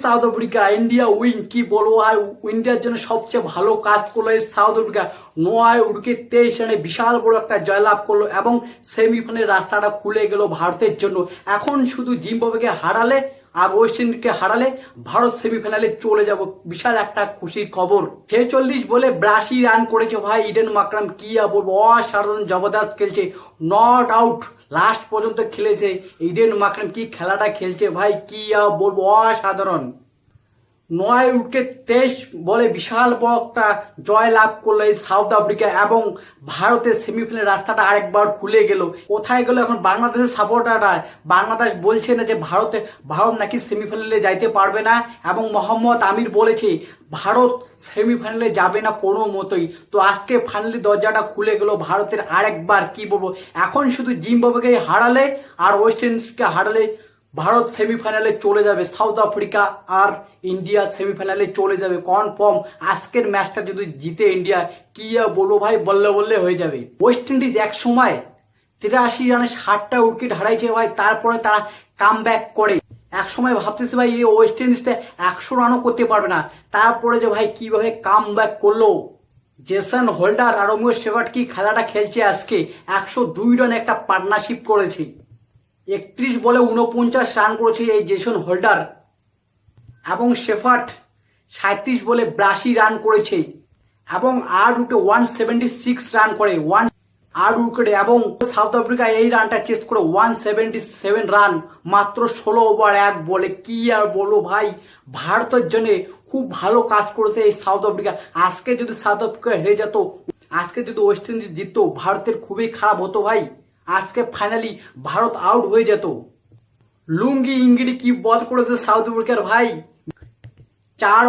South Africa, India win. কি বলবো ভাই, ইন্ডিয়ার জন্য সবচেয়ে ভালো কাজ করলো এই সাউথ আফ্রিকা। 9 উইকেট 23 রানে বিশাল বড় একটা জয়লাভ করলো এবং সেমিফাইনালের রাস্তাটা খুলে গেল ভারতের জন্য। এখন শুধু জিম্বাবুয়েকে হারালে আর ওয়েস্ট ইন্ডিজকে হারালে ভারত সেমিফাইনালে চলে যাব, বিশাল একটা খুশির খবর। 46 বলে 82 রান করেছে ভাই ইডেন মাকরাম। কি আর বলবো, অসাধারণ জবরদস্ত খেলছে, নট আউট লাস্ট পর্যন্ত খেলেছে ইডেন মাকরাম। কি খেলাটা খেলছে ভাই, কি আর বলবো, অসাধারণ। 9 উইকেট 23 বলে বিশাল বড় একটা জয় লাভ করলো এই সাউথ আফ্রিকা এবং ভারতের সেমিফাইনাল রাস্তাটা আরেকবার খুলে গেল। কোথায় গেল এখন বাংলাদেশের সাপোর্টাররা? বাংলাদেশ বলছে না যে ভারত নাকি সেমিফাইনালে যাইতে পারবে না এবং মোহাম্মদ আমির বলেছে ভারত সেমিফাইনালে যাবে না কোনো মতোই। তো আজকে ফাইনালি দরজাটা খুলে গেল ভারতের আরেকবার। কি বলবো, এখন শুধু জিম্বাবুয়েকে হারালে আর ওয়েস্ট ইন্ডিজকে হারালে ভারত সেমিফাইনালে চলে যাবে। সাউথ আফ্রিকা আর ইন্ডিয়া সেমিফাইনালে চলে যাবে কনফার্ম। আজকের ম্যাচটা যদি জিতে ইন্ডিয়া, কি আর বলবো ভাই, বললে বললে হয়ে যাবে। ওয়েস্ট ইন্ডিজ এক সময় 83 রানে 60টা উইকেট হারাইছে ভাই, তারপরে তারা কাম ব্যাক করে। এক সময় ভাবতেছে ভাই এই ওয়েস্ট ইন্ডিজটা 100 রানও করতে পারবে না, তারপরে যে ভাই কিভাবে কাম ব্যাক করলো। জেসন হোল্ডার আর রোমিও শেফার্ড কি খেলাটা খেলছে আজকে। 102 রানে একটা পার্টনারশিপ করেছে। 31 বলে 49 রান করেছে এই জেসন হোল্ডার এবং শেফার্ড 37 বলে 82 রান করেছে এবং 8 উইকেটে 176 রান করে 8 উইকেটে। এবং সাউথ আফ্রিকা এই রানটা চেস করে 177 রান মাত্র 16 ওভার 1 বলে। কি আর বলবো ভাই, ভারতের জন্য খুব ভালো কাজ করেছে এই সাউথ আফ্রিকা। আজকে যদি সাউথ আফ্রিকা হেরে যেত, আজকে যদি ওয়েস্ট ইন্ডিজ জিততো, ভারতের খুবই খারাপ হতো ভাই। আজকে ফাইনালি ভারত আউট হয়ে যেত। লুঙ্গি ইংগিডি কি বল করেছে সাউথ আফ্রিকার ভাই, 4